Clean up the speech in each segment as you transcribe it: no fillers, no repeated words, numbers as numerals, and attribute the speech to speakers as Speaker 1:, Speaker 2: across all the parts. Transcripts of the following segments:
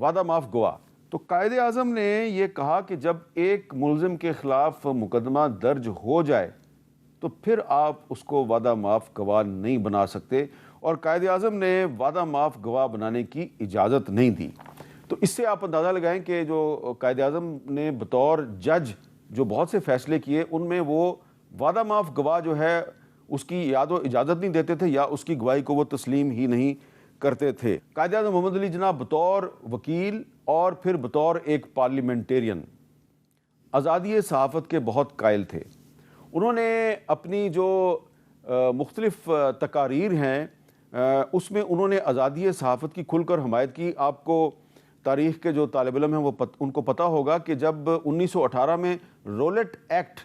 Speaker 1: وعدہ معاف گواہ۔ تو قائد اعظم نے یہ کہا کہ جب ایک ملزم کے خلاف مقدمہ درج ہو جائے تو پھر آپ اس کو وعدہ معاف گواہ نہیں بنا سکتے، اور قائد اعظم نے وعدہ معاف گواہ بنانے کی اجازت نہیں دی۔ تو اس سے آپ اندازہ لگائیں کہ جو قائد اعظم نے بطور جج جو بہت سے فیصلے کیے، ان میں وہ وعدہ معاف گواہ جو ہے اس کی یاد و اجازت نہیں دیتے تھے یا اس کی گواہی کو وہ تسلیم ہی نہیں کرتے تھے۔ قائد اعظم محمد علی جناح بطور وکیل اور پھر بطور ایک پارلیمنٹیرین آزادی صحافت کے بہت قائل تھے۔ انہوں نے اپنی جو مختلف تقاریر ہیں اس میں انہوں نے آزادی صحافت کی کھل کر حمایت کی۔ آپ کو تاریخ کے جو طالب علم ہیں ان کو پتہ ہوگا کہ جب 1918 میں رولٹ ایکٹ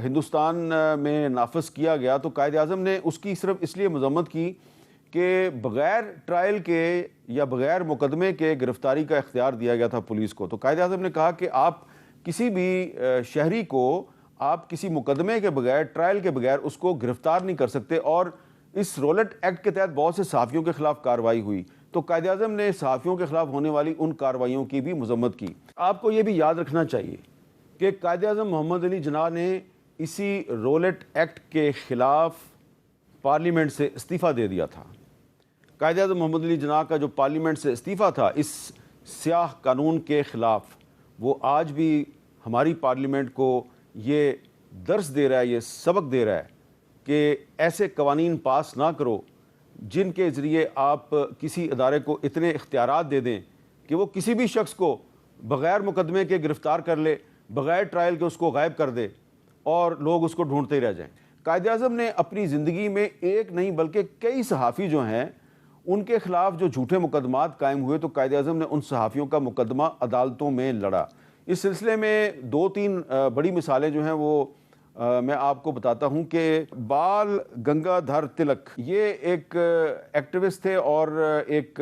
Speaker 1: ہندوستان میں نافذ کیا گیا تو قائد اعظم نے اس کی صرف اس لیے مذمت کی کہ بغیر ٹرائل کے یا بغیر مقدمے کے گرفتاری کا اختیار دیا گیا تھا پولیس کو۔ تو قائد اعظم نے کہا کہ آپ کسی بھی شہری کو آپ کسی مقدمے کے بغیر، ٹرائل کے بغیر اس کو گرفتار نہیں کر سکتے، اور اس رولٹ ایکٹ کے تحت بہت سے صحافیوں کے خلاف کارروائی ہوئی۔ تو قائد اعظم نے صحافیوں کے خلاف ہونے والی ان کارروائیوں کی بھی مذمت کی۔ آپ کو یہ بھی یاد رکھنا چاہیے کہ قائد اعظم محمد علی جناح نے اسی رولٹ ایکٹ کے خلاف پارلیمنٹ سے استعفیٰ دے دیا تھا۔ قائد اعظم محمد علی جناح کا جو پارلیمنٹ سے استعفیٰ تھا اس سیاہ قانون کے خلاف، وہ آج بھی ہماری پارلیمنٹ کو یہ درس دے رہا ہے، یہ سبق دے رہا ہے کہ ایسے قوانین پاس نہ کرو جن کے ذریعے آپ کسی ادارے کو اتنے اختیارات دے دیں کہ وہ کسی بھی شخص کو بغیر مقدمے کے گرفتار کر لے، بغیر ٹرائل کے اس کو غائب کر دے اور لوگ اس کو ڈھونڈتے ہی رہ جائیں۔ قائد اعظم نے اپنی زندگی میں ایک نہیں بلکہ کئی صحافی جو ہیں ان کے خلاف جو جھوٹے مقدمات قائم ہوئے تو قائد اعظم نے ان صحافیوں کا مقدمہ عدالتوں میں لڑا۔ اس سلسلے میں دو تین بڑی مثالیں جو ہیں وہ میں آپ کو بتاتا ہوں کہ بال گنگا دھر تلک یہ ایک ایکٹیوسٹ تھے اور ایک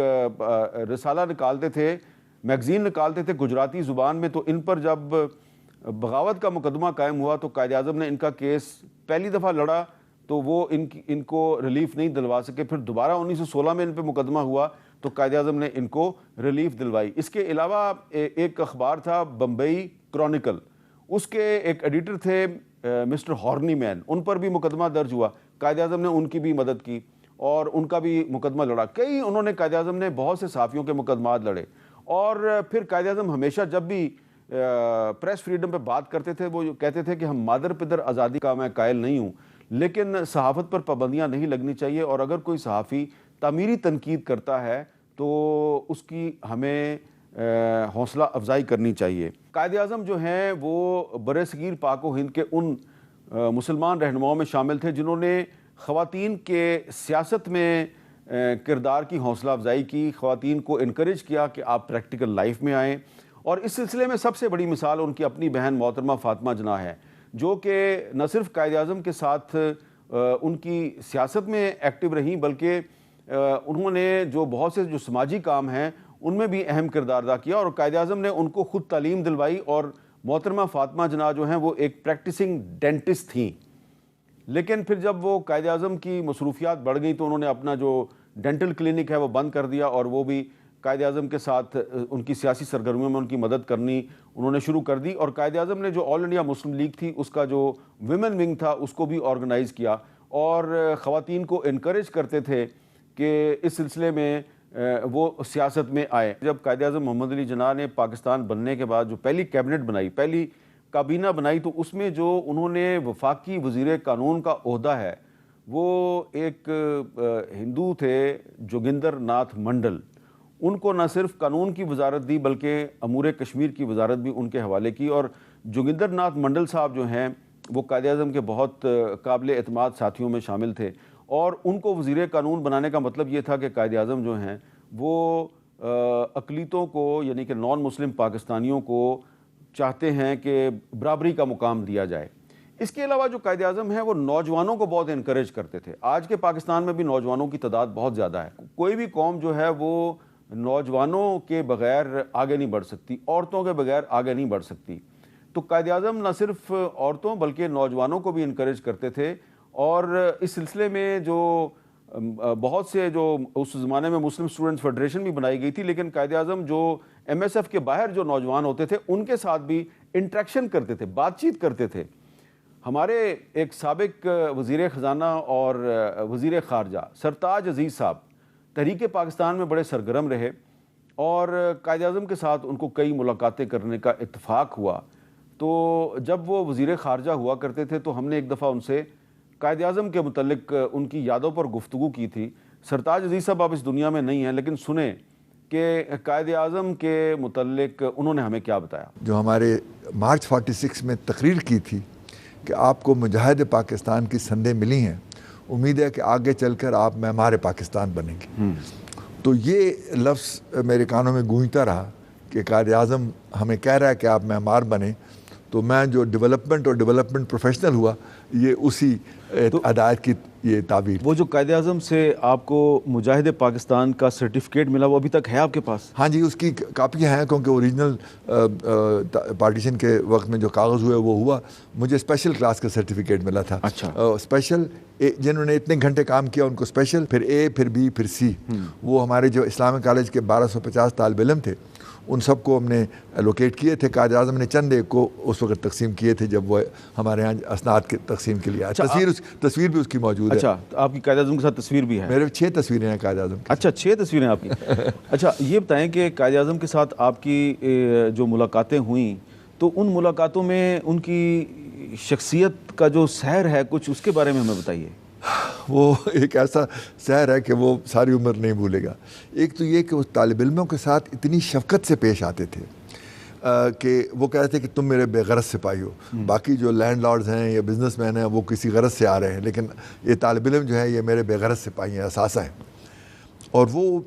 Speaker 1: رسالہ نکالتے تھے، میگزین نکالتے تھے گجراتی زبان میں۔ تو ان پر جب بغاوت کا مقدمہ قائم ہوا تو قائد اعظم نے ان کا کیس پہلی دفعہ لڑا تو وہ ان کو ریلیف نہیں دلوا سکے۔ پھر دوبارہ 1916 میں ان پہ مقدمہ ہوا تو قائد اعظم نے ان کو ریلیف دلوائی۔ اس کے علاوہ ایک اخبار تھا بمبئی کرونیکل، اس کے ایک ایڈیٹر تھے مسٹر ہارنی مین، ان پر بھی مقدمہ درج ہوا۔ قائد اعظم نے ان کی بھی مدد کی اور ان کا بھی مقدمہ لڑا۔ انہوں نے قائد اعظم نے بہت سے صحافیوں کے مقدمات لڑے۔ اور پھر قائد اعظم ہمیشہ جب بھی پریس فریڈم پہ بات کرتے تھے وہ کہتے تھے کہ ہم مادر پدر آزادی کا میں قائل نہیں ہوں، لیکن صحافت پر پابندیاں نہیں لگنی چاہیے، اور اگر کوئی صحافی تعمیری تنقید کرتا ہے تو اس کی ہمیں حوصلہ افزائی کرنی چاہیے۔ قائد اعظم جو ہیں وہ برصغیر پاک و ہند کے ان مسلمان رہنماؤں میں شامل تھے جنہوں نے خواتین کے سیاست میں کردار کی حوصلہ افزائی کی، خواتین کو انکریج کیا کہ آپ پریکٹیکل لائف میں آئیں۔ اور اس سلسلے میں سب سے بڑی مثال ان کی اپنی بہن محترمہ فاطمہ جناح ہے، جو کہ نہ صرف قائد اعظم کے ساتھ ان کی سیاست میں ایکٹیو رہیں بلکہ انہوں نے جو بہت سے جو سماجی کام ہیں ان میں بھی اہم کردار ادا کیا، اور قائد اعظم نے ان کو خود تعلیم دلوائی۔ اور محترمہ فاطمہ جناح جو ہیں وہ ایک پریکٹسنگ ڈینٹسٹ تھیں، لیکن پھر جب وہ قائد اعظم کی مصروفیات بڑھ گئیں تو انہوں نے اپنا جو ڈینٹل کلینک ہے وہ بند کر دیا، اور وہ بھی قائد اعظم کے ساتھ ان کی سیاسی سرگرمیوں میں ان کی مدد کرنی انہوں نے شروع کر دی۔ اور قائد اعظم نے جو آل انڈیا مسلم لیگ تھی اس کا جو ویمن ونگ تھا اس کو بھی آرگنائز کیا، اور خواتین کو انکریج کرتے تھے کہ اس سلسلے میں وہ سیاست میں آئے۔ جب قائد اعظم محمد علی جناح نے پاکستان بننے کے بعد جو پہلی کیبنٹ بنائی، پہلی کابینہ بنائی، تو اس میں جو انہوں نے وفاقی وزیر قانون کا عہدہ ہے وہ ایک ہندو تھے، جوگندر ناتھ منڈل۔ ان کو نہ صرف قانون کی وزارت دی بلکہ امور کشمیر کی وزارت بھی ان کے حوالے کی، اور جوگندر ناتھ منڈل صاحب جو ہیں وہ قائد اعظم کے بہت قابل اعتماد ساتھیوں میں شامل تھے، اور ان کو وزیر قانون بنانے کا مطلب یہ تھا کہ قائد اعظم جو ہیں وہ اقلیتوں کو یعنی کہ نان مسلم پاکستانیوں کو چاہتے ہیں کہ برابری کا مقام دیا جائے۔ اس کے علاوہ جو قائد اعظم ہیں وہ نوجوانوں کو بہت انکریج کرتے تھے۔ آج کے پاکستان میں بھی نوجوانوں کی تعداد بہت زیادہ ہے، کوئی بھی قوم جو ہے وہ نوجوانوں کے بغیر آگے نہیں بڑھ سکتی، عورتوں کے بغیر آگے نہیں بڑھ سکتی۔ تو قائد اعظم نہ صرف عورتوں بلکہ نوجوانوں کو بھی انکریج کرتے تھے، اور اس سلسلے میں جو بہت سے جو اس زمانے میں مسلم اسٹوڈنٹس فیڈریشن بھی بنائی گئی تھی، لیکن قائد اعظم جو ایم ایس ایف کے باہر جو نوجوان ہوتے تھے ان کے ساتھ بھی انٹریکشن کرتے تھے، بات چیت کرتے تھے. ہمارے ایک سابق وزیر خزانہ اور وزیر خارجہ سرتاج عزیز صاحب تحریک پاکستان میں بڑے سرگرم رہے اور قائد اعظم کے ساتھ ان کو کئی ملاقاتیں کرنے کا اتفاق ہوا. تو جب وہ وزیر خارجہ ہوا کرتے تھے تو ہم نے ایک دفعہ ان سے قائد اعظم کے متعلق ان کی یادوں پر گفتگو کی تھی. سرتاج عزیز صاحب آپ اس دنیا میں نہیں ہیں، لیکن سنیں کہ قائد اعظم کے متعلق انہوں نے ہمیں کیا بتایا.
Speaker 2: جو ہمارے مارچ 46 میں تقریر کی تھی کہ آپ کو مجاہد پاکستان کی سندیں ملی ہیں، امید ہے کہ آگے چل کر آپ معمار پاکستان بنیں گے. تو یہ لفظ میرے کانوں میں گونجتا رہا کہ قائد اعظم ہمیں کہہ رہا ہے کہ آپ معمار بنیں. تو میں جو ڈیولپمنٹ پروفیشنل ہوا، یہ اسی ہدایت کی یہ تعبیر.
Speaker 1: وہ جو قائد اعظم سے آپ کو مجاہد پاکستان کا سرٹیفکیٹ ملا وہ ابھی تک ہے آپ کے پاس؟
Speaker 2: ہاں جی، اس کی کاپیاں ہیں، کیونکہ اوریجنل پارٹیشن کے وقت میں جو کاغذ ہوئے وہ ہوا. مجھے اسپیشل کلاس کا سرٹیفکیٹ ملا تھا.
Speaker 1: اچھا.
Speaker 2: اسپیشل جنہوں نے اتنے گھنٹے کام کیا ان کو اسپیشل، پھر اے، پھر بی، پھر سی. وہ ہمارے جو اسلامک کالج کے 1250 طالب علم تھے ان سب کو ہم نے الوکیٹ کیے تھے. قائد اعظم نے چند ایک کو اس وقت تقسیم کیے تھے جب وہ ہمارے ہاں اسناد کی تقسیم کے لیے آئے. تصویر بھی اس کی موجود ہے.
Speaker 1: اچھا، آپ کی قائد اعظم کے ساتھ تصویر بھی ہے؟
Speaker 2: میرے 6 تصویریں ہیں قائد اعظم کی.
Speaker 1: اچھا، 6 تصویریں آپ کی. اچھا، یہ بتائیں کہ قائد اعظم کے ساتھ آپ کی جو ملاقاتیں ہوئیں تو ان ملاقاتوں میں ان کی شخصیت کا جو سیر ہے کچھ اس کے بارے میں ہمیں بتائیے.
Speaker 2: وہ ایک ایسا سحر ہے کہ وہ ساری عمر نہیں بھولے گا. ایک تو یہ کہ وہ طالب علموں کے ساتھ اتنی شفقت سے پیش آتے تھے کہ وہ کہتے تھے کہ تم میرے بے غرض سپاہی ہو. باقی جو لینڈ لارڈز ہیں یا بزنس مین ہیں وہ کسی غرض سے آ رہے ہیں، لیکن یہ طالب علم جو ہے یہ میرے بے غرض سپاہی ہیں، اثاثہ ہیں. اور وہ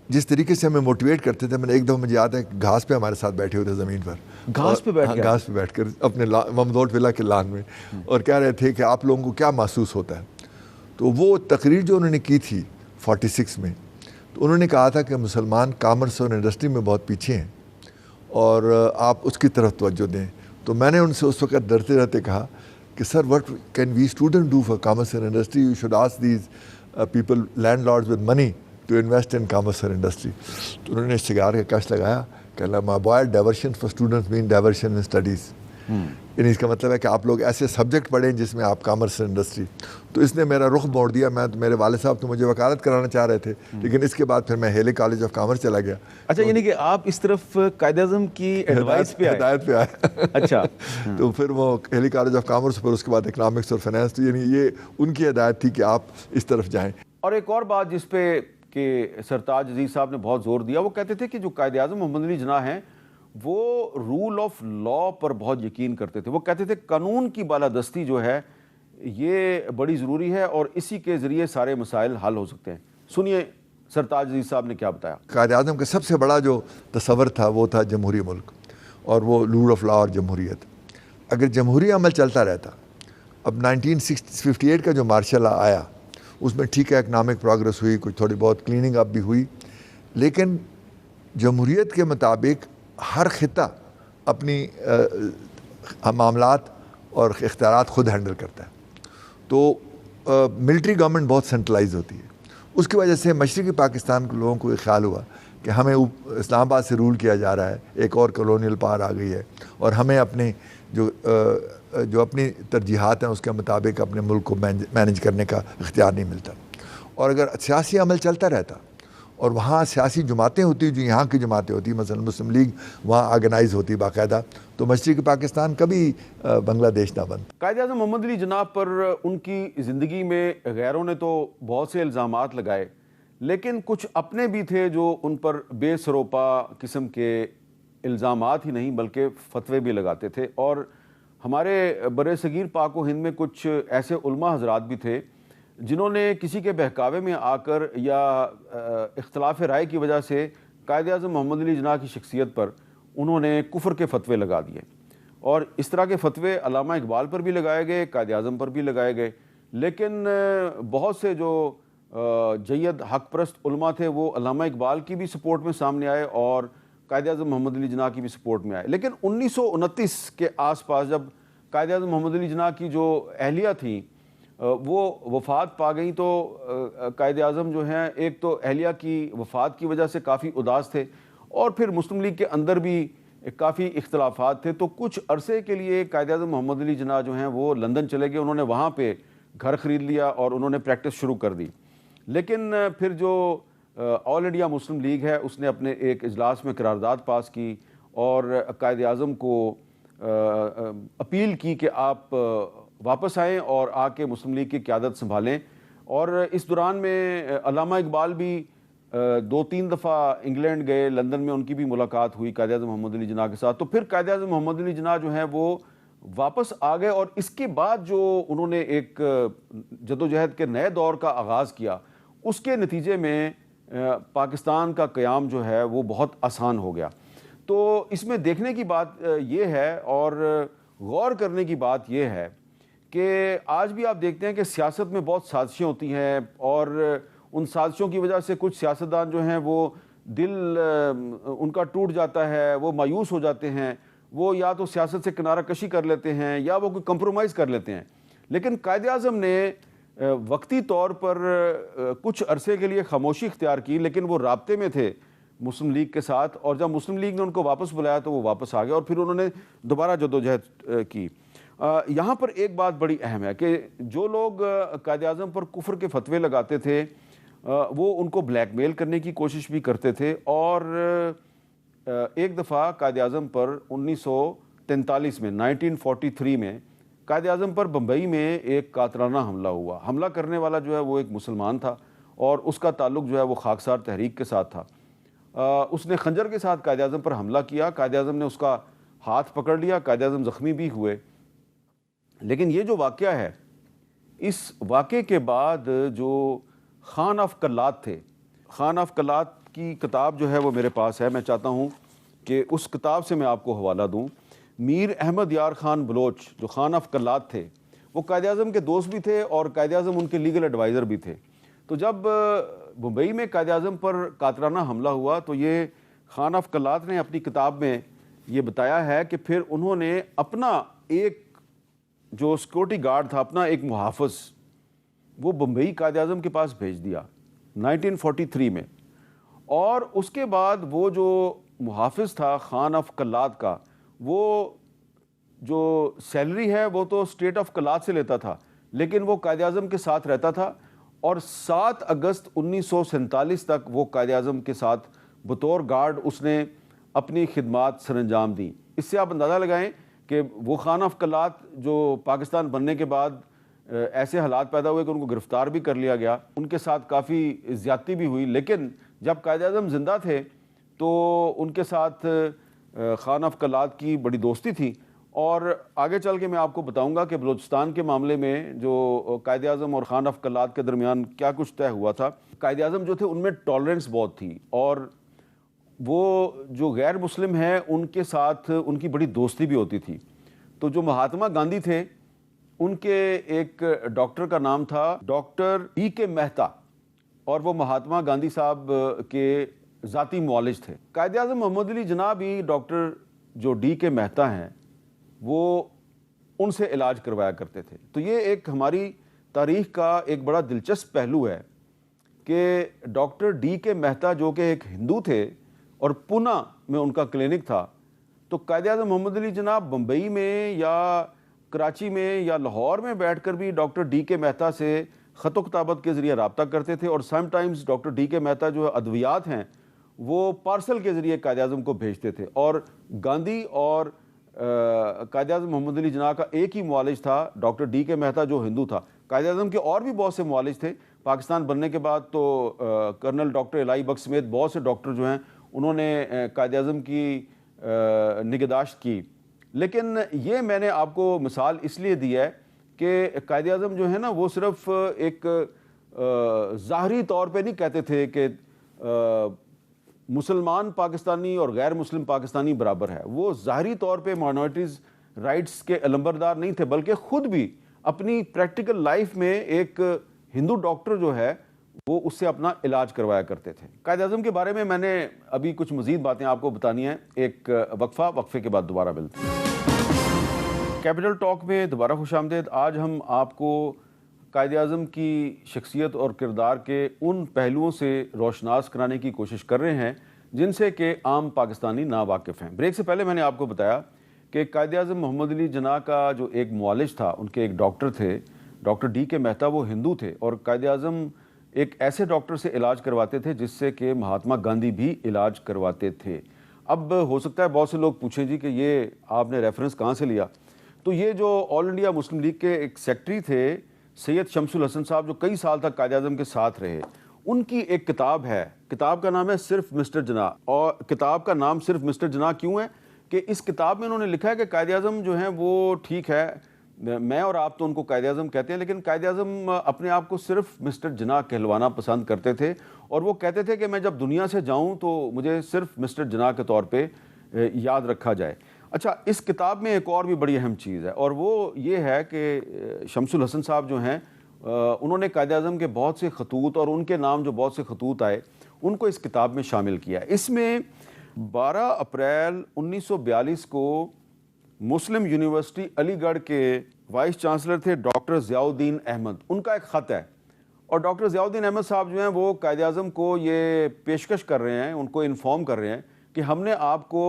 Speaker 2: جس طریقے سے ہمیں موٹیویٹ کرتے تھے، میں نے ایک دفعہ مجھے یاد ہے کہ گھاس پہ ہمارے ساتھ بیٹھے ہوئے تھے، زمین پر
Speaker 1: گھاس پہ
Speaker 2: بیٹھ کر اپنے ممدوٹ ولا کے لان میں، اور کہہ رہے تھے کہ آپ لوگوں کو کیا محسوس ہوتا ہے. تو وہ تقریر جو انہوں نے کی تھی 46 میں، تو انہوں نے کہا تھا کہ مسلمان کامرس اور انڈسٹری میں بہت پیچھے ہیں اور آپ اس کی طرف توجہ دیں. تو میں نے ان سے اس وقت ڈرتے رہتے کہا کہ sir what can we student do for commerce and industry? You should ask these people landlords with money to invest in commerce اور انڈسٹری. تو انہوں نے سگار کا کش لگایا کہ my boy diversion for students means diversion in studies. یعنی اس کا مطلب ہے کہ آپ لوگ ایسے سبجیکٹ پڑھیں جس میں آپ کامرس انڈسٹری. تو اس نے میرا رخ موڑ دیا. میرے والد صاحب تو مجھے وکالت کرانا چاہ رہے تھے، لیکن اس کے بعد پھر میں ہیلی کالج آف کامرس چلا گیا.
Speaker 1: اچھا، یعنی کہ آپ اس طرف قائد اعظم کی
Speaker 2: ہدایت پہ آئے.
Speaker 1: اچھا.
Speaker 2: تو پھر وہ ہیلی کالج آف کامرس، پھر اس کے بعد اکنامکس اور فائنانس. تو یعنی یہ ان کی ہدایت تھی کہ آپ اس طرف جائیں.
Speaker 1: اور ایک اور بات جس پہ کہ سرتاج عزیز صاحب نے بہت زور دیا، وہ کہتے تھے کہ جو قائد اعظم محمد علی جناح ہیں وہ رول آف لا پر بہت یقین کرتے تھے. وہ کہتے تھے قانون کی بالادستی جو ہے یہ بڑی ضروری ہے اور اسی کے ذریعے سارے مسائل حل ہو سکتے ہیں. سنیے سرتاج عزیز صاحب نے کیا بتایا.
Speaker 2: قائد اعظم کا سب سے بڑا جو تصور تھا وہ تھا جمہوری ملک اور وہ رول آف لا اور جمہوریت. اگر جمہوری عمل چلتا رہتا، اب 1958 کا جو مارشل لا آیا اس میں ٹھیک ہے اکنامک پروگرس ہوئی، کچھ تھوڑی بہت کلیننگ اپ بھی ہوئی، لیکن جمہوریت کے مطابق ہر خطہ اپنی معاملات اور اختیارات خود ہینڈل کرتا ہے. تو ملٹری گورنمنٹ بہت سینٹرلائز ہوتی ہے. اس کی وجہ سے مشرقی پاکستان کے لوگوں کو یہ خیال ہوا کہ ہمیں اسلام آباد سے رول کیا جا رہا ہے، ایک اور کالونیل پاور آ گئی ہے، اور ہمیں اپنے جو اپنی ترجیحات ہیں اس کے مطابق اپنے ملک کو مینج کرنے کا اختیار نہیں ملتا. اور اگر سیاسی عمل چلتا رہتا اور وہاں سیاسی جماعتیں ہوتی جو یہاں کی جماعتیں ہوتی، مثلا مسلم لیگ وہاں آرگنائز ہوتی باقاعدہ، تو مشرقی پاکستان کبھی بنگلہ دیش نہ بنتا.
Speaker 1: قائد اعظم محمد علی جناح پر ان کی زندگی میں غیروں نے تو بہت سے الزامات لگائے، لیکن کچھ اپنے بھی تھے جو ان پر بے سروپا قسم کے الزامات ہی نہیں بلکہ فتوے بھی لگاتے تھے. اور ہمارے بر صغیر پاک و ہند میں کچھ ایسے علماء حضرات بھی تھے جنہوں نے کسی کے بہکاوے میں آ کر یا اختلاف رائے کی وجہ سے قائد اعظم محمد علی جناح کی شخصیت پر انہوں نے کفر کے فتوے لگا دیے. اور اس طرح کے فتوے علامہ اقبال پر بھی لگائے گئے، قائد اعظم پر بھی لگائے گئے، لیکن بہت سے جو جید حق پرست علماء تھے وہ علامہ اقبال کی بھی سپورٹ میں سامنے آئے اور قائد اعظم محمد علی جناح کی بھی سپورٹ میں آئے. لیکن 1929 کے آس پاس جب قائد اعظم محمد علی جناح کی جو اہلیہ تھیں وہ وفات پا گئیں تو قائد اعظم جو ہیں ایک تو اہلیہ کی وفات کی وجہ سے کافی اداس تھے، اور پھر مسلم لیگ کے اندر بھی کافی اختلافات تھے، تو کچھ عرصے کے لیے قائد اعظم محمد علی جناح جو ہیں وہ لندن چلے گئے، انہوں نے وہاں پہ گھر خرید لیا اور انہوں نے پریکٹس شروع کر دی۔ لیکن پھر جو آل انڈیا مسلم لیگ ہے اس نے اپنے ایک اجلاس میں قرارداد پاس کی اور قائد اعظم کو اپیل کی کہ آپ واپس آئیں اور آ کے مسلم لیگ کی قیادت سنبھالیں، اور اس دوران میں علامہ اقبال بھی 2-3 دفعہ انگلینڈ گئے، لندن میں ان کی بھی ملاقات ہوئی قائد اعظم محمد علی جناح کے ساتھ، تو پھر قائد اعظم محمد علی جناح جو ہیں وہ واپس آ گئے، اور اس کے بعد جو انہوں نے ایک جدوجہد کے نئے دور کا آغاز کیا، اس کے نتیجے میں پاکستان کا قیام جو ہے وہ بہت آسان ہو گیا۔ تو اس میں دیکھنے کی بات یہ ہے اور غور کرنے کی بات یہ ہے کہ آج بھی آپ دیکھتے ہیں کہ سیاست میں بہت سازشیں ہوتی ہیں، اور ان سازشوں کی وجہ سے کچھ سیاستدان جو ہیں وہ دل ان کا ٹوٹ جاتا ہے، وہ مایوس ہو جاتے ہیں، وہ یا تو سیاست سے کنارہ کشی کر لیتے ہیں یا وہ کوئی کمپرومائز کر لیتے ہیں۔ لیکن قائد اعظم نے وقتی طور پر کچھ عرصے کے لیے خاموشی اختیار کی، لیکن وہ رابطے میں تھے مسلم لیگ کے ساتھ، اور جب مسلم لیگ نے ان کو واپس بلایا تو وہ واپس آ گئے، اور پھر انہوں نے دوبارہ جدوجہد کی۔ یہاں پر ایک بات بڑی اہم ہے کہ جو لوگ قائد اعظم پر کفر کے فتوے لگاتے تھے وہ ان کو بلیک میل کرنے کی کوشش بھی کرتے تھے، اور ایک دفعہ قائد اعظم پر 1943 میں 1943 میں قائد اعظم پر بمبئی میں ایک قاتلانہ حملہ ہوا۔ حملہ کرنے والا جو ہے وہ ایک مسلمان تھا، اور اس کا تعلق جو ہے وہ خاکسار تحریک کے ساتھ تھا۔ اس نے خنجر کے ساتھ قائد اعظم پر حملہ کیا، قائد اعظم نے اس کا ہاتھ پکڑ لیا، قائد اعظم زخمی بھی ہوئے۔ لیکن یہ جو واقعہ ہے، اس واقعے کے بعد جو خان آف قلات تھے، خان آف قلات کی کتاب جو ہے وہ میرے پاس ہے، میں چاہتا ہوں کہ اس کتاب سے میں آپ کو حوالہ دوں۔ میر احمد یار خان بلوچ جو خان آف قلات تھے، وہ قائد اعظم کے دوست بھی تھے اور قائد اعظم ان کے لیگل ایڈوائزر بھی تھے۔ تو جب ممبئی میں قائد اعظم پر قاتلانہ حملہ ہوا تو یہ خان آف قلات نے اپنی کتاب میں یہ بتایا ہے کہ پھر انہوں نے اپنا ایک جو سیکورٹی گارڈ تھا، اپنا ایک محافظ، وہ بمبئی قائد اعظم کے پاس بھیج دیا 1943 میں، اور اس کے بعد وہ جو محافظ تھا خان آف قلات کا، وہ جو سیلری ہے وہ تو اسٹیٹ آف قلات سے لیتا تھا، لیکن وہ قائد اعظم کے ساتھ رہتا تھا، اور 7 اگست 1947 تک وہ قائد اعظم کے ساتھ بطور گارڈ اس نے اپنی خدمات سر انجام دیں۔ اس سے آپ اندازہ لگائیں کہ وہ خان آف قلات جو پاکستان بننے کے بعد ایسے حالات پیدا ہوئے کہ ان کو گرفتار بھی کر لیا گیا، ان کے ساتھ کافی زیادتی بھی ہوئی، لیکن جب قائد اعظم زندہ تھے تو ان کے ساتھ خان آف قلات کی بڑی دوستی تھی۔ اور آگے چل کے میں آپ کو بتاؤں گا کہ بلوچستان کے معاملے میں جو قائد اعظم اور خان آف قلات کے درمیان کیا کچھ طے ہوا تھا۔ قائد اعظم جو تھے ان میں ٹالرنس بہت تھی، اور وہ جو غیر مسلم ہیں ان کے ساتھ ان کی بڑی دوستی بھی ہوتی تھی۔ تو جو مہاتما گاندھی تھے ان کے ایک ڈاکٹر کا نام تھا ڈاکٹر ڈی کے مہتا، اور وہ مہاتما گاندھی صاحب کے ذاتی معالج تھے۔ قائد اعظم محمد علی جناح بھی ڈاکٹر جو ڈی کے مہتا ہیں وہ ان سے علاج کروایا کرتے تھے۔ تو یہ ایک ہماری تاریخ کا ایک بڑا دلچسپ پہلو ہے کہ ڈاکٹر ڈی کے مہتا جو کہ ایک ہندو تھے اور پونا میں ان کا کلینک تھا، تو قائد اعظم محمد علی جناح بمبئی میں یا کراچی میں یا لاہور میں بیٹھ کر بھی ڈاکٹر ڈی کے مہتا سے خط و کتابت کے ذریعے رابطہ کرتے تھے، اور سم ٹائمز ڈاکٹر ڈی کے مہتا جو ادویات ہیں وہ پارسل کے ذریعے قائد اعظم کو بھیجتے تھے۔ اور گاندھی اور قائد اعظم محمد علی جناح کا ایک ہی معالج تھا، ڈاکٹر ڈی کے مہتا جو ہندو تھا۔ قائد اعظم کے اور بھی بہت سے معالج تھے، پاکستان بننے کے بعد تو کرنل ڈاکٹر الہی بخش سمیت بہت سے ڈاکٹر جو ہیں انہوں نے قائد اعظم کی نگہداشت کی۔ لیکن یہ میں نے آپ کو مثال اس لیے دی ہے کہ قائد اعظم جو ہے نا وہ صرف ایک ظاہری طور پہ نہیں کہتے تھے کہ مسلمان پاکستانی اور غیر مسلم پاکستانی برابر ہے، وہ ظاہری طور پہ مائنورٹیز رائٹس کے علمبردار نہیں تھے، بلکہ خود بھی اپنی پریکٹیکل لائف میں ایک ہندو ڈاکٹر جو ہے وہ اس سے اپنا علاج کروایا کرتے تھے۔ قائد اعظم کے بارے میں نے ابھی کچھ مزید باتیں آپ کو بتانی ہیں، ایک وقفے کے بعد دوبارہ ملتے ہیں۔ کیپٹل ٹاک میں دوبارہ خوش آمدید۔ آج ہم آپ کو قائد اعظم کی شخصیت اور کردار کے ان پہلوؤں سے روشناس کرانے کی کوشش کر رہے ہیں جن سے کہ عام پاکستانی ناواقف ہیں۔ بریک سے پہلے میں نے آپ کو بتایا کہ قائد اعظم محمد علی جناح کا جو ایک معالج تھا، ان کے ایک ڈاکٹر تھے، ڈاکٹر ڈی کے مہتا، وہ ہندو تھے، اور قائد اعظم ایک ایسے ڈاکٹر سے علاج کرواتے تھے جس سے کہ مہاتما گاندھی بھی علاج کرواتے تھے۔ اب ہو سکتا ہے بہت سے لوگ پوچھیں جی کہ یہ آپ نے ریفرنس کہاں سے لیا؟ تو یہ جو آل انڈیا مسلم لیگ کے ایک سیکٹری تھے سید شمس الحسن صاحب، جو کئی سال تک قائد اعظم کے ساتھ رہے، ان کی ایک کتاب ہے، کتاب کا نام ہے صرف مسٹر جناح۔ اور کتاب کا نام صرف مسٹر جناح کیوں ہے کہ اس کتاب میں انہوں نے لکھا ہے کہ قائد اعظم جو ہیں وہ ٹھیک ہے، میں اور آپ تو ان کو قائد اعظم کہتے ہیں، لیکن قائد اعظم اپنے آپ کو صرف مسٹر جناح کہلوانا پسند کرتے تھے، اور وہ کہتے تھے کہ میں جب دنیا سے جاؤں تو مجھے صرف مسٹر جناح کے طور پہ یاد رکھا جائے۔ اچھا، اس کتاب میں ایک اور بھی بڑی اہم چیز ہے، اور وہ یہ ہے کہ شمس الحسن صاحب جو ہیں انہوں نے قائد اعظم کے بہت سے خطوط اور ان کے نام جو بہت سے خطوط آئے ان کو اس کتاب میں شامل کیا۔ اس میں 12 اپریل 1942 کو مسلم یونیورسٹی علی گڑھ کے وائس چانسلر تھے ڈاکٹر ضیاء الدین احمد، ان کا ایک خط ہے، اور ڈاکٹر ضیاء الدین احمد صاحب جو ہیں وہ قائد اعظم کو یہ پیشکش کر رہے ہیں، ان کو انفارم کر رہے ہیں کہ ہم نے آپ کو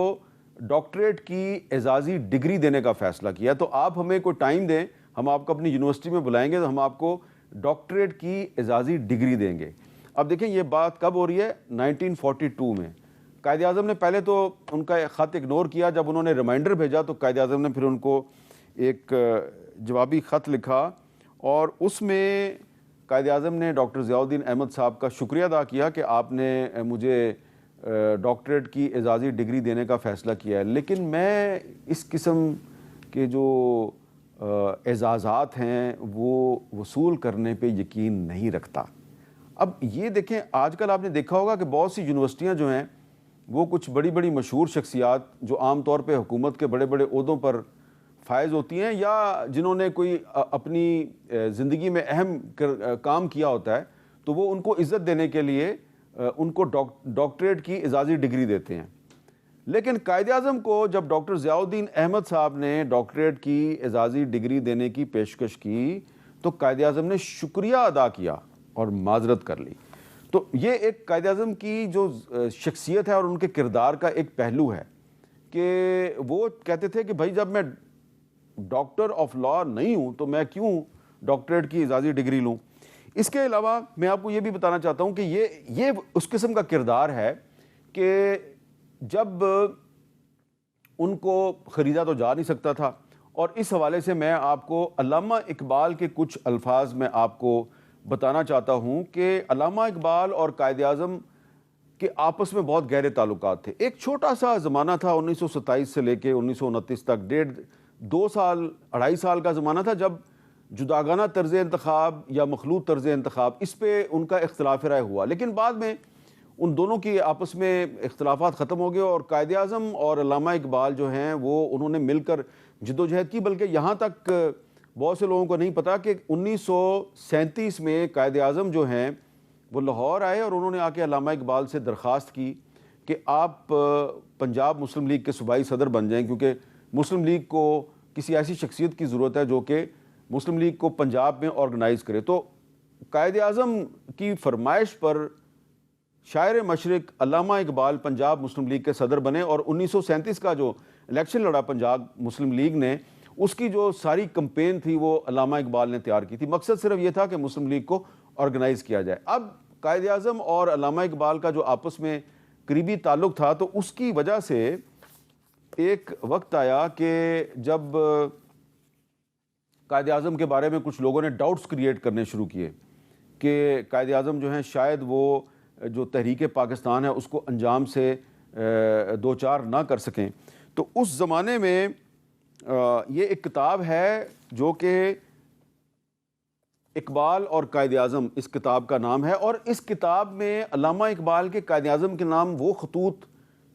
Speaker 1: ڈاکٹریٹ کی اعزازی ڈگری دینے کا فیصلہ کیا، تو آپ ہمیں کوئی ٹائم دیں، ہم آپ کو اپنی یونیورسٹی میں بلائیں گے تو ہم آپ کو ڈاکٹریٹ کی اعزازی ڈگری دیں گے۔ اب دیکھیں یہ بات کب ہو رہی ہے؟ 1942 میں۔ قائد اعظم نے پہلے تو ان کا خط اگنور کیا، جب انہوں نے ریمائنڈر بھیجا تو قائد اعظم نے پھر ان کو ایک جوابی خط لکھا، اور اس میں قائد اعظم نے ڈاکٹر ضیاء الدین احمد صاحب کا شکریہ ادا کیا کہ آپ نے مجھے ڈاکٹریٹ کی اعزازی ڈگری دینے کا فیصلہ کیا ہے، لیکن میں اس قسم کے جو اعزازات ہیں وہ وصول کرنے پہ یقین نہیں رکھتا۔ اب یہ دیکھیں، آج کل آپ نے دیکھا ہوگا کہ بہت سی یونیورسٹیاں جو ہیں وہ کچھ بڑی بڑی مشہور شخصیات جو عام طور پہ حکومت کے بڑے بڑے عہدوں پر فائز ہوتی ہیں، یا جنہوں نے کوئی اپنی زندگی میں اہم کام کیا ہوتا ہے، تو وہ ان کو عزت دینے کے لیے ان کو ڈاکٹریٹ کی اعزازی ڈگری دیتے ہیں۔ لیکن قائد اعظم کو جب ڈاکٹر ضیاء الدین احمد صاحب نے ڈاکٹریٹ کی اعزازی ڈگری دینے کی پیشکش کی تو قائد اعظم نے شکریہ ادا کیا اور معذرت کر لی۔ تو یہ ایک قائد اعظم کی جو شخصیت ہے اور ان کے کردار کا ایک پہلو ہے کہ وہ کہتے تھے کہ بھائی جب میں ڈاکٹر آف لا نہیں ہوں تو میں کیوں ڈاکٹریٹ کی اعزازی ڈگری لوں۔ اس کے علاوہ میں آپ کو یہ بھی بتانا چاہتا ہوں کہ یہ اس قسم کا کردار ہے کہ جب ان کو خریدا تو جا نہیں سکتا تھا، اور اس حوالے سے میں آپ کو علامہ اقبال کے کچھ الفاظ میں آپ کو بتانا چاہتا ہوں کہ علامہ اقبال اور قائد اعظم کے آپس میں بہت گہرے تعلقات تھے۔ ایک چھوٹا سا زمانہ تھا 1927 سے لے کے 1929 تک، 2.5 سال کا زمانہ تھا جب جداگانہ طرز انتخاب یا مخلوط طرز انتخاب اس پہ ان کا اختلاف رائے ہوا، لیکن بعد میں ان دونوں کی آپس میں اختلافات ختم ہو گئے، اور قائد اعظم اور علامہ اقبال جو ہیں وہ انہوں نے مل کر جدوجہد کی، بلکہ یہاں تک بہت سے لوگوں کو نہیں پتا کہ 1937 میں قائد اعظم جو ہیں وہ لاہور آئے اور انہوں نے آ کے علامہ اقبال سے درخواست کی کہ آپ پنجاب مسلم لیگ کے صوبائی صدر بن جائیں، کیونکہ مسلم لیگ کو کسی ایسی شخصیت کی ضرورت ہے جو کہ مسلم لیگ کو پنجاب میں آرگنائز کرے۔ تو قائد اعظم کی فرمائش پر شاعر مشرق علامہ اقبال پنجاب مسلم لیگ کے صدر بنے، اور 1937 کا جو الیکشن لڑا پنجاب مسلم لیگ نے، اس کی جو ساری کمپین تھی وہ علامہ اقبال نے تیار کی تھی۔ مقصد صرف یہ تھا کہ مسلم لیگ کو آرگنائز کیا جائے۔ اب قائد اعظم اور علامہ اقبال کا جو آپس میں قریبی تعلق تھا، تو اس کی وجہ سے ایک وقت آیا کہ جب قائد اعظم کے بارے میں کچھ لوگوں نے ڈاؤٹس کریٹ کرنے شروع کیے کہ قائد اعظم جو ہیں شاید وہ جو تحریک پاکستان ہے اس کو انجام سے دوچار نہ کر سکیں۔ تو اس زمانے میں یہ ایک کتاب ہے جو کہ اقبال اور قائد اعظم، اس کتاب کا نام ہے، اور اس کتاب میں علامہ اقبال کے قائد اعظم کے نام وہ خطوط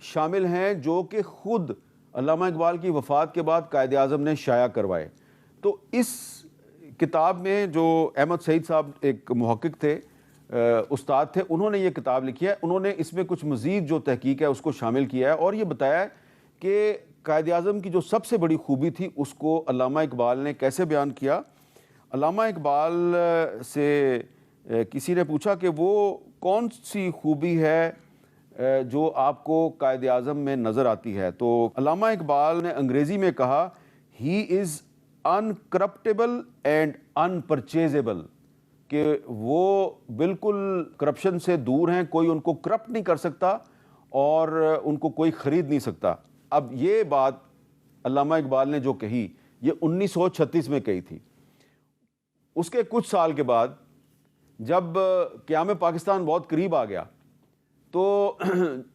Speaker 1: شامل ہیں جو کہ خود علامہ اقبال کی وفات کے بعد قائد اعظم نے شائع کروائے۔ تو اس کتاب میں جو احمد سعید صاحب ایک محقق تھے، استاد تھے، انہوں نے یہ کتاب لکھی ہے۔ انہوں نے اس میں کچھ مزید جو تحقیق ہے اس کو شامل کیا ہے، اور یہ بتایا ہے کہ قائد اعظم کی جو سب سے بڑی خوبی تھی اس کو علامہ اقبال نے کیسے بیان کیا۔ علامہ اقبال سے کسی نے پوچھا کہ وہ کون سی خوبی ہے جو آپ کو قائد اعظم میں نظر آتی ہے، تو علامہ اقبال نے انگریزی میں کہا ہی از انکرپٹیبل اینڈ انپرچیزیبل، کہ وہ بالکل کرپشن سے دور ہیں، کوئی ان کو کرپٹ نہیں کر سکتا اور ان کو کوئی خرید نہیں سکتا۔ اب یہ بات علامہ اقبال نے جو کہی یہ 1936 میں کہی تھی۔ اس کے کچھ سال کے بعد جب قیام پاکستان بہت قریب آ گیا تو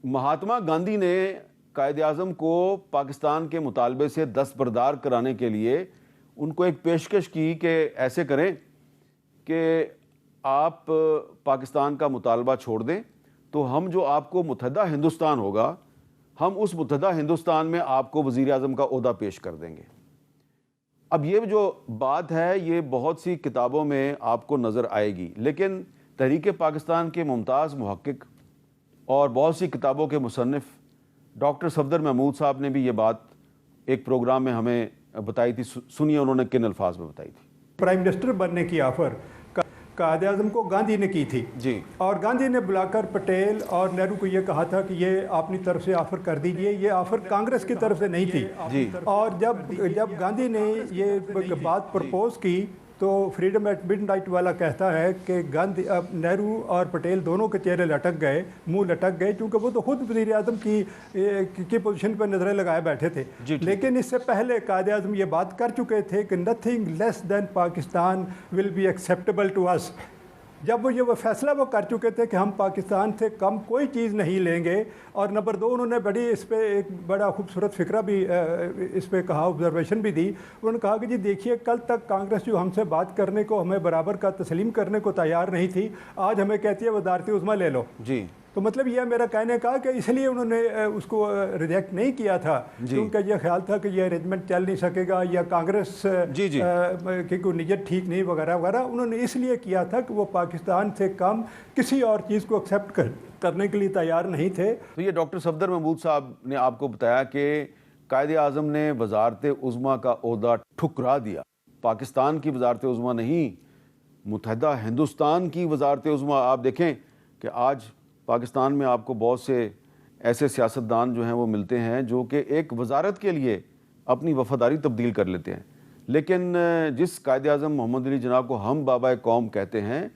Speaker 1: مہاتما گاندھی نے قائد اعظم کو پاکستان کے مطالبے سے دستبردار کرانے کے لیے ان کو ایک پیشکش کی کہ ایسے کریں کہ آپ پاکستان کا مطالبہ چھوڑ دیں تو ہم جو آپ کو متحدہ ہندوستان ہوگا، ہم اس متحدہ ہندوستان میں آپ کو وزیر اعظم کا عہدہ پیش کر دیں گے۔ اب یہ جو بات ہے یہ بہت سی کتابوں میں آپ کو نظر آئے گی، لیکن تحریک پاکستان کے ممتاز محقق اور بہت سی کتابوں کے مصنف ڈاکٹر صفدر محمود صاحب نے بھی یہ بات ایک پروگرام میں ہمیں بتائی تھی۔ سنیے انہوں نے کن الفاظ میں بتائی تھی۔
Speaker 3: پرائم منسٹر بننے کی آفر قائد اعظم کو گاندھی نے کی تھی
Speaker 1: جی، اور
Speaker 3: گاندھی نے بلا کر پٹیل اور نہرو کو یہ کہا تھا کہ یہ اپنی طرف سے آفر کر دیجئے، یہ آفر کانگریس کی طرف سے نہیں تھی
Speaker 1: جی،
Speaker 3: اور جب گاندھی نے یہ بات پرپوز کی تو فریڈم ایٹ مڈ نائٹ والا کہتا ہے کہ نہرو اور پٹیل دونوں کے چہرے لٹک گئے، منہ لٹک گئے، کیونکہ وہ تو خود وزیر اعظم کی پوزیشن پر نظریں لگائے بیٹھے تھے۔ لیکن اس سے پہلے قائد اعظم یہ بات کر چکے تھے کہ nothing less than Pakistan will be acceptable to us. جب وہ فیصلہ کر چکے تھے کہ ہم پاکستان سے کم کوئی چیز نہیں لیں گے، اور نمبر 2 انہوں نے بڑی اس پہ ایک بڑا خوبصورت فکرہ بھی اس پہ کہا، آبزرویشن بھی دی۔ انہوں نے کہا کہ جی دیکھیے، کل تک کانگریس جو ہم سے بات کرنے کو، ہمیں برابر کا تسلیم کرنے کو تیار نہیں تھی، آج ہمیں کہتی ہے وزارت عظمیٰ لے لو۔
Speaker 1: جی،
Speaker 3: تو مطلب یہ میرا کہنے کا کہ اس لیے انہوں نے اس کو ریجیکٹ نہیں کیا تھا کیونکہ یہ خیال تھا کہ یہ ارینجمنٹ چل نہیں سکے گا یا کانگریس کی کوئی نیت ٹھیک نہیں وغیرہ وغیرہ۔ انہوں نے اس لیے کیا تھا کہ وہ پاکستان سے کم کسی اور چیز کو ایکسیپٹ کرنے کے لیے تیار نہیں تھے۔
Speaker 1: تو یہ ڈاکٹر صفدر محمود صاحب نے آپ کو بتایا کہ قائد اعظم نے وزارت عظمیٰ کا عہدہ ٹھکرا دیا۔ پاکستان کی وزارت عظمیٰ نہیں، متحدہ ہندوستان کی وزارت عظمیٰ۔ آپ دیکھیں کہ آج پاکستان میں آپ کو بہت سے ایسے سیاستدان جو ہیں وہ ملتے ہیں جو کہ ایک وزارت کے لیے اپنی وفاداری تبدیل کر لیتے ہیں، لیکن جس قائد اعظم محمد علی جناح کو ہم بابا قوم کہتے ہیں،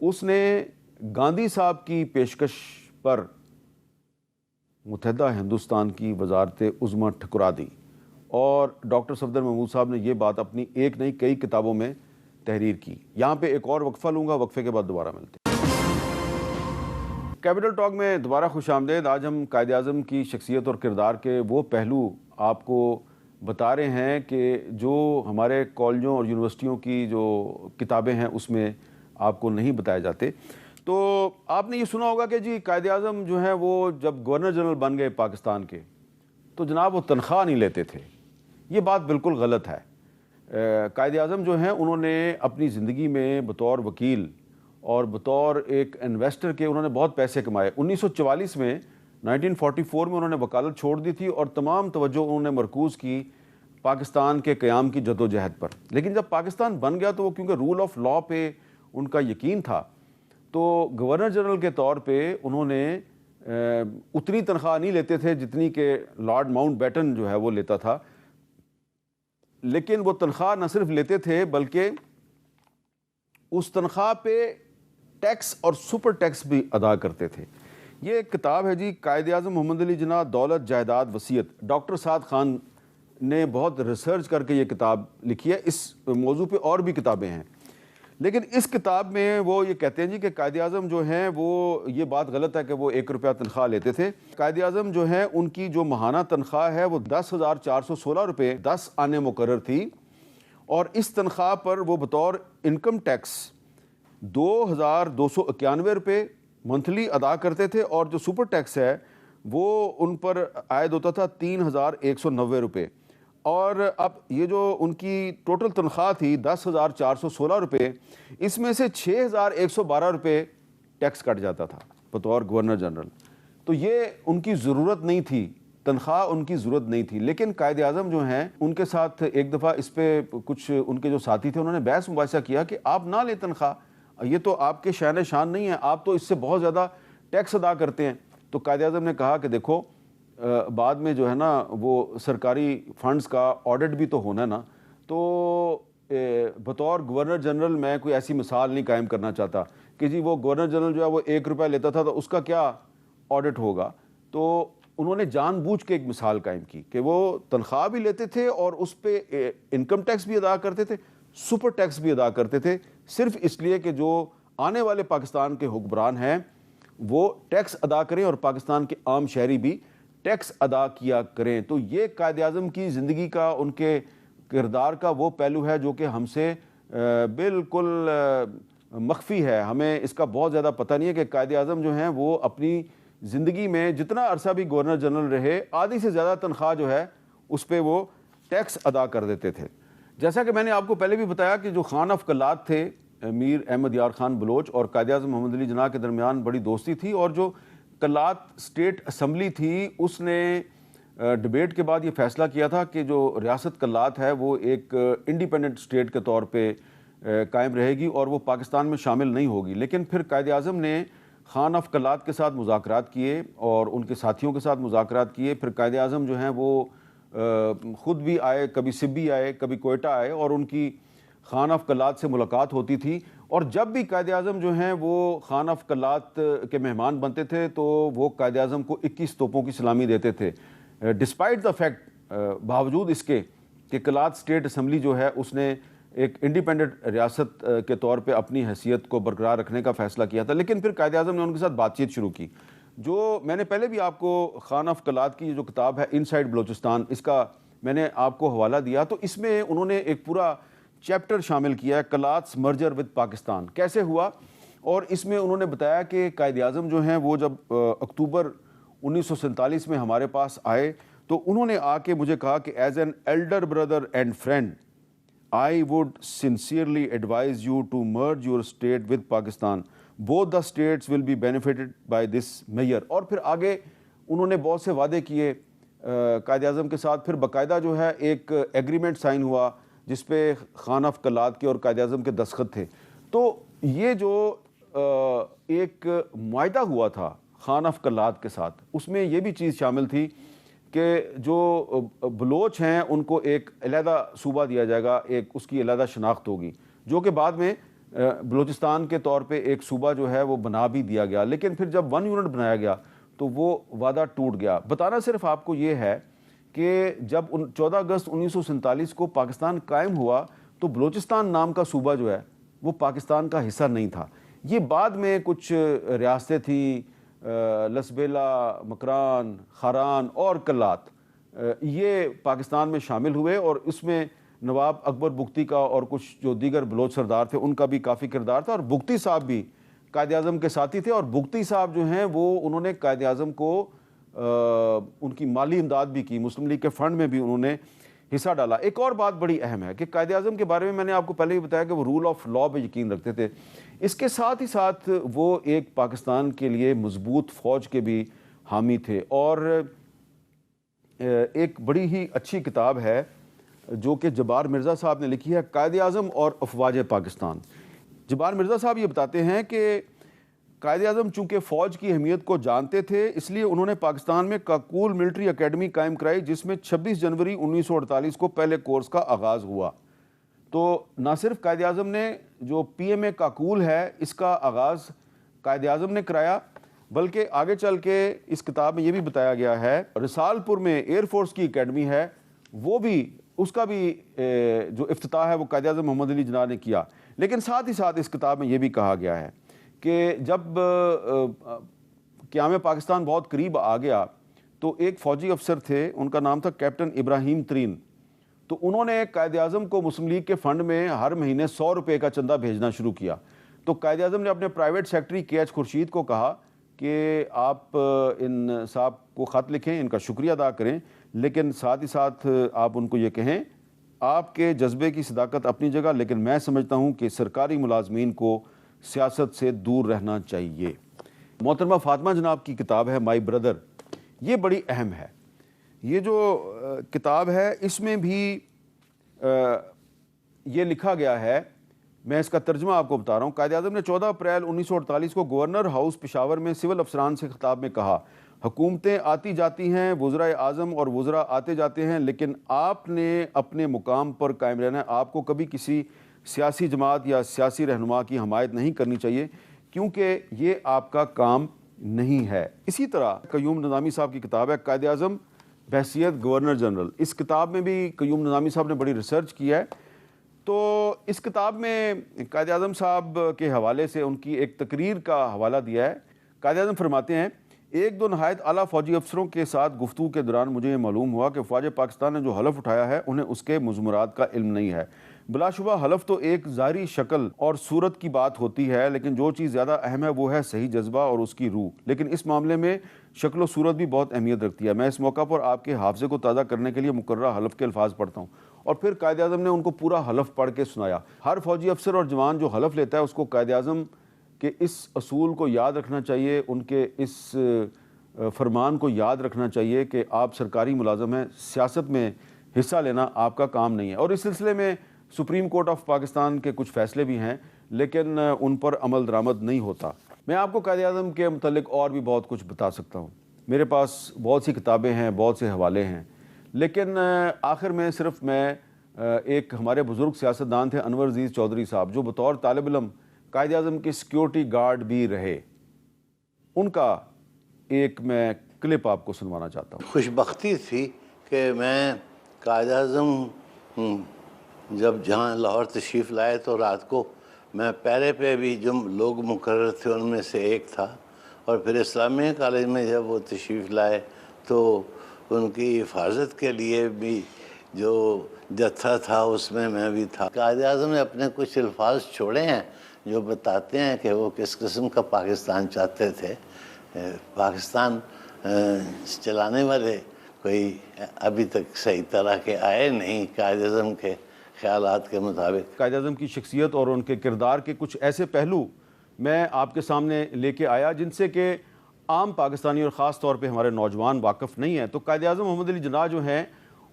Speaker 1: اس نے گاندھی صاحب کی پیشکش پر متحدہ ہندوستان کی وزارت عظمیٰ ٹھکرا دی، اور ڈاکٹر صفدر محمود صاحب نے یہ بات اپنی ایک نہیں کئی کتابوں میں تحریر کی۔ یہاں پہ ایک اور وقفہ لوں گا، وقفے کے بعد دوبارہ ملتے ہیں۔ کیپٹل ٹاک میں دوبارہ خوش آمدید۔ آج ہم قائد اعظم کی شخصیت اور کردار کے وہ پہلو آپ کو بتا رہے ہیں کہ جو ہمارے کالجوں اور یونیورسٹیوں کی جو کتابیں ہیں اس میں آپ کو نہیں بتائے جاتے۔ تو آپ نے یہ سنا ہوگا کہ جی قائد اعظم جو ہیں وہ جب گورنر جنرل بن گئے پاکستان کے تو جناب وہ تنخواہ نہیں لیتے تھے۔ یہ بات بالکل غلط ہے۔ قائد اعظم جو ہیں انہوں نے اپنی زندگی میں بطور وکیل اور بطور ایک انویسٹر کے انہوں نے بہت پیسے کمائے۔ 1944 میں 1944 میں انہوں نے وکالت چھوڑ دی تھی اور تمام توجہ انہوں نے مرکوز کی پاکستان کے قیام کی جد و جہد پر۔ لیکن جب پاکستان بن گیا تو وہ کیونکہ رول آف لاء پہ ان کا یقین تھا تو گورنر جنرل کے طور پہ انہوں نے اتنی تنخواہ نہیں لیتے تھے جتنی کہ لارڈ ماؤنٹ بیٹن جو ہے وہ لیتا تھا، لیکن وہ تنخواہ نہ صرف لیتے تھے بلکہ اس تنخواہ پہ ٹیکس اور سپر ٹیکس بھی ادا کرتے تھے۔ یہ ایک کتاب ہے جی، قائد اعظم محمد علی جناح دولت جائیداد وصیت۔ ڈاکٹر سعد خان نے بہت ریسرچ کر کے یہ کتاب لکھی ہے۔ اس موضوع پہ اور بھی کتابیں ہیں، لیکن اس کتاب میں وہ یہ کہتے ہیں جی کہ قائد اعظم جو ہیں وہ یہ بات غلط ہے کہ وہ 1 روپیہ تنخواہ لیتے تھے۔ قائد اعظم جو ہیں ان کی جو ماہانہ تنخواہ ہے وہ 10,416 روپے 10 آنے مقرر تھی، اور اس تنخواہ پر وہ بطور انکم ٹیکس 2,291 روپے منتھلی ادا کرتے تھے، اور جو سپر ٹیکس ہے وہ ان پر عائد ہوتا تھا 3,190 روپے۔ اور اب یہ جو ان کی ٹوٹل تنخواہ تھی 10,416 روپے، اس میں سے 6,112 روپے ٹیکس کٹ جاتا تھا بطور گورنر جنرل۔ تو یہ ان کی ضرورت نہیں تھی تنخواہ ان کی ضرورت نہیں تھی. لیکن قائد اعظم جو ہیں ان کے ساتھ ایک دفعہ اس پہ کچھ ان کے جو ساتھی تھے انہوں نے بحث مباحثہ کیا کہ آپ نہ لیں تنخواہ, یہ تو آپ کے شان شان نہیں ہے, آپ تو اس سے بہت زیادہ ٹیکس ادا کرتے ہیں. تو قائد اعظم نے کہا کہ دیکھو بعد میں جو ہے نا وہ سرکاری فنڈز کا آڈٹ بھی تو ہونا ہے نا, تو بطور گورنر جنرل میں کوئی ایسی مثال نہیں قائم کرنا چاہتا کہ جی وہ گورنر جنرل جو ہے وہ 1 روپیہ لیتا تھا تو اس کا کیا آڈٹ ہوگا. تو انہوں نے جان بوجھ کے ایک مثال قائم کی کہ وہ تنخواہ بھی لیتے تھے اور اس پہ انکم ٹیکس بھی ادا کرتے تھے, سپر ٹیکس بھی ادا کرتے تھے, صرف اس لیے کہ جو آنے والے پاکستان کے حکمران ہیں وہ ٹیکس ادا کریں اور پاکستان کے عام شہری بھی ٹیکس ادا کیا کریں. تو یہ قائد اعظم کی زندگی کا, ان کے کردار کا وہ پہلو ہے جو کہ ہم سے بالکل مخفی ہے, ہمیں اس کا بہت زیادہ پتہ نہیں ہے کہ قائد اعظم جو ہیں وہ اپنی زندگی میں جتنا عرصہ بھی گورنر جنرل رہے آدھی سے زیادہ تنخواہ جو ہے اس پہ وہ ٹیکس ادا کر دیتے تھے. جیسا کہ میں نے آپ کو پہلے بھی بتایا کہ جو خان آف کلات تھے میر احمد یار خان بلوچ اور قائد اعظم محمد علی جناح کے درمیان بڑی دوستی تھی, اور جو کلات اسٹیٹ اسمبلی تھی اس نے ڈبیٹ کے بعد یہ فیصلہ کیا تھا کہ جو ریاست کلات ہے وہ ایک انڈیپینڈنٹ اسٹیٹ کے طور پہ قائم رہے گی اور وہ پاکستان میں شامل نہیں ہوگی. لیکن پھر قائد اعظم نے خان آف کلات کے ساتھ مذاکرات کیے اور ان کے ساتھیوں کے ساتھ مذاکرات کیے. پھر قائد اعظم جو ہیں وہ خود بھی آئے, کبھی سبی آئے, کبھی کوئٹہ آئے, اور ان کی خان آف کلات سے ملاقات ہوتی تھی. اور جب بھی قائد اعظم جو ہیں وہ خان آف کلات کے مہمان بنتے تھے تو وہ قائد اعظم کو 21 توپوں کی سلامی دیتے تھے, ڈسپائٹ دا فیکٹ, باوجود اس کے کہ کلات اسٹیٹ اسمبلی جو ہے اس نے ایک انڈیپینڈنٹ ریاست کے طور پہ اپنی حیثیت کو برقرار رکھنے کا فیصلہ کیا تھا. لیکن پھر قائد اعظم نے ان کے ساتھ بات چیت شروع کی. جو میں نے پہلے بھی آپ کو خان آف کلات کی جو کتاب ہے انسائیڈ بلوچستان, اس کا میں نے آپ کو حوالہ دیا, تو اس میں انہوں نے ایک پورا چیپٹر شامل کیا ہے کلاتس مرجر ود پاکستان کیسے ہوا. اور اس میں انہوں نے بتایا کہ قائد اعظم جو ہیں وہ جب اکتوبر 1947 میں ہمارے پاس آئے تو انہوں نے آ کے مجھے کہا کہ as an elder brother and friend I would sincerely advise you to merge your state with Pakistan. Both the states will be benefited by this measure. اور پھر آگے انہوں نے بہت سے وعدے کیے قائد اعظم کے ساتھ. پھر باقاعدہ جو ہے ایک ایگریمنٹ سائن ہوا جس پہ خان آف کلات کے اور قائد اعظم کے دستخط تھے. تو یہ جو ایک معاہدہ ہوا تھا خان آف کلات کے ساتھ, اس میں یہ بھی چیز شامل تھی کہ جو بلوچ ہیں ان کو ایک علیحدہ صوبہ دیا جائے گا, ایک اس کی علیحدہ شناخت ہوگی, جو کہ بعد میں بلوچستان کے طور پہ ایک صوبہ جو ہے وہ بنا بھی دیا گیا. لیکن پھر جب 1 یونٹ بنایا گیا تو وہ وعدہ ٹوٹ گیا. بتانا صرف آپ کو یہ ہے کہ جب 14 اگست 1947 کو پاکستان قائم ہوا تو بلوچستان نام کا صوبہ جو ہے وہ پاکستان کا حصہ نہیں تھا. یہ بعد میں کچھ ریاستیں تھیں, لسبیلا, مکران, خاران اور کلات, یہ پاکستان میں شامل ہوئے, اور اس میں نواب اکبر بگٹی کا اور کچھ جو دیگر بلوچ سردار تھے ان کا بھی کافی کردار تھا. اور بگٹی صاحب بھی قائد اعظم کے ساتھی تھے, اور بگٹی صاحب جو ہیں وہ انہوں نے قائد اعظم کو ان کی مالی امداد بھی کی, مسلم لیگ کے فنڈ میں بھی انہوں نے حصہ ڈالا. ایک اور بات بڑی اہم ہے کہ قائد اعظم کے بارے میں نے آپ کو پہلے بھی بتایا کہ وہ رول آف لا پہ یقین رکھتے تھے. اس کے ساتھ ہی ساتھ وہ ایک پاکستان کے لیے مضبوط فوج کے بھی حامی تھے. اور ایک بڑی ہی اچھی کتاب ہے جو کہ جبار مرزا صاحب نے لکھی ہے, قائد اعظم اور افواج پاکستان. جبار مرزا صاحب یہ بتاتے ہیں کہ قائد اعظم چونکہ فوج کی اہمیت کو جانتے تھے اس لیے انہوں نے پاکستان میں کاکول ملٹری اکیڈمی قائم کرائی, جس میں 26 جنوری 1948 کو پہلے کورس کا آغاز ہوا. تو نہ صرف قائد اعظم نے جو پی ایم اے کاکول ہے اس کا آغاز قائد اعظم نے کرایا, بلکہ آگے چل کے اس کتاب میں یہ بھی بتایا گیا ہے رسال پور میں ایئر فورس کی اکیڈمی ہے, وہ بھی اس کا بھی جو افتتاح ہے وہ قائد اعظم محمد علی جناح نے کیا. لیکن ساتھ ہی ساتھ اس کتاب میں یہ بھی کہا گیا ہے کہ جب قیام پاکستان بہت قریب آ گیا تو ایک فوجی افسر تھے, ان کا نام تھا کیپٹن ابراہیم ترین. تو انہوں نے قائد اعظم کو مسلم لیگ کے فنڈ میں ہر مہینے 100 روپے کا چندہ بھیجنا شروع کیا. تو قائد اعظم نے اپنے پرائیویٹ سیکرٹری کے ایچ خورشید کو کہا کہ آپ ان صاحب کو خط لکھیں, ان کا شکریہ ادا کریں, لیکن ساتھ ہی ساتھ آپ ان کو یہ کہیں آپ کے جذبے کی صداقت اپنی جگہ, لیکن میں سمجھتا ہوں کہ سرکاری ملازمین کو سیاست سے دور رہنا چاہیے. محترمہ فاطمہ جناب کی کتاب ہے مائی بردر, یہ بڑی اہم ہے. یہ جو کتاب ہے اس میں بھی یہ لکھا گیا ہے، میں اس کا ترجمہ آپ کو بتا رہا ہوں۔ قائد اعظم نے 14 اپریل 1948 کو گورنر ہاؤس پشاور میں سول افسران سے خطاب میں کہا، حکومتیں آتی جاتی ہیں، وزرائے اعظم اور وزراء آتے جاتے ہیں، لیکن آپ نے اپنے مقام پر قائم رہنا ہے۔ آپ کو کبھی کسی سیاسی جماعت یا سیاسی رہنما کی حمایت نہیں کرنی چاہیے، کیونکہ یہ آپ کا کام نہیں ہے۔ اسی طرح قیوم نظامی صاحب کی کتاب ہے قائد اعظم بحیثیت گورنر جنرل۔ اس کتاب میں بھی قیوم نظامی صاحب نے بڑی ریسرچ کی ہے۔ تو اس کتاب میں قائد اعظم صاحب کے حوالے سے ان کی ایک تقریر کا حوالہ دیا ہے۔ قائد اعظم فرماتے ہیں، ایک دو نہایت اعلیٰ فوجی افسروں کے ساتھ گفتگو کے دوران مجھے یہ معلوم ہوا کہ فوج پاکستان نے جو حلف اٹھایا ہے انہیں اس کے مضمرات کا علم نہیں ہے۔ بلا شبہ حلف تو ایک ظاہری شکل اور صورت کی بات ہوتی ہے، لیکن جو چیز زیادہ اہم ہے وہ ہے صحیح جذبہ اور اس کی روح۔ لیکن اس معاملے میں شکل و صورت بھی بہت اہمیت رکھتی ہے۔ میں اس موقع پر آپ کے حافظے کو تازہ کرنے کے لیے مقررہ حلف کے الفاظ پڑھتا ہوں۔ اور پھر قائد اعظم نے ان کو پورا حلف پڑھ کے سنایا۔ ہر فوجی افسر اور جوان جو حلف لیتا ہے اس کو قائد اعظم کے اس اصول کو یاد رکھنا چاہیے، ان کے اس فرمان کو یاد رکھنا چاہیے کہ آپ سرکاری ملازم ہیں، سیاست میں حصہ لینا آپ کا کام نہیں ہے۔ اور اس سلسلے میں سپریم کورٹ آف پاکستان کے کچھ فیصلے بھی ہیں، لیکن ان پر عمل درآمد نہیں ہوتا۔ میں آپ کو قائد اعظم کے متعلق اور بھی بہت کچھ بتا سکتا ہوں، میرے پاس بہت سی کتابیں ہیں، بہت سے حوالے ہیں، لیکن آخر میں صرف میں ایک ہمارے بزرگ سیاستدان تھے انور عزیز چودھری صاحب، جو بطور طالب علم قائد اعظم کے سیکیورٹی گارڈ بھی رہے، ان کا ایک میں کلپ آپ کو سنوانا چاہتا ہوں۔
Speaker 4: خوش بختی تھی کہ میں قائد اعظم جب جہاں لاہور تشریف لائے تو رات کو میں پہرے پہ بھی جو لوگ مقرر تھے ان میں سے ایک تھا، اور پھر اسلامیہ کالج میں جب وہ تشریف لائے تو ان کی حفاظت کے لیے بھی جو جتھا تھا اس میں بھی تھا۔ قائد اعظم نے اپنے کچھ الفاظ چھوڑے ہیں جو بتاتے ہیں کہ وہ کس قسم کا پاکستان چاہتے تھے۔ پاکستان چلانے والے کوئی ابھی تک صحیح طرح کے آئے نہیں قائد اعظم کے خیالات کے مطابق۔
Speaker 1: قائد اعظم کی شخصیت اور ان کے کردار کے کچھ ایسے پہلو میں آپ کے سامنے لے کے آیا جن سے کہ عام پاکستانی اور خاص طور پہ ہمارے نوجوان واقف نہیں ہیں۔ تو قائد اعظم محمد علی جناح جو ہیں،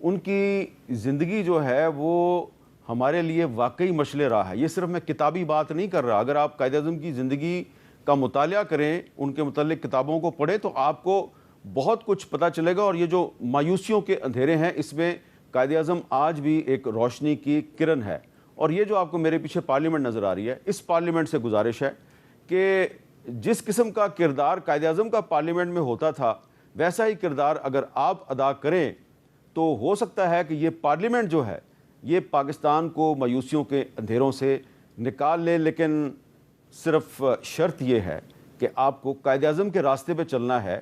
Speaker 1: ان کی زندگی جو ہے وہ ہمارے لیے واقعی مشعل راہ ہے۔ یہ صرف میں کتابی بات نہیں کر رہا، اگر آپ قائد اعظم کی زندگی کا مطالعہ کریں، ان کے متعلق کتابوں کو پڑھیں تو آپ کو بہت کچھ پتہ چلے گا۔ اور یہ جو مایوسیوں کے اندھیرے ہیں اس میں قائد اعظم آج بھی ایک روشنی کی کرن ہے۔ اور یہ جو آپ کو میرے پیچھے پارلیمنٹ نظر آ رہی ہے، اس پارلیمنٹ سے گزارش ہے کہ جس قسم کا کردار قائد اعظم کا پارلیمنٹ میں ہوتا تھا ویسا ہی کردار اگر آپ ادا کریں تو ہو سکتا ہے کہ یہ پارلیمنٹ جو ہے یہ پاکستان کو مایوسیوں کے اندھیروں سے نکال لے۔ لیکن صرف شرط یہ ہے کہ آپ کو قائد اعظم کے راستے پہ چلنا ہے،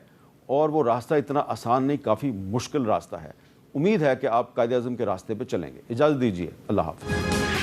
Speaker 1: اور وہ راستہ اتنا آسان نہیں، کافی مشکل راستہ ہے۔ امید ہے کہ آپ قائد اعظم کے راستے پہ چلیں گے۔ اجازت دیجیے، اللہ حافظ۔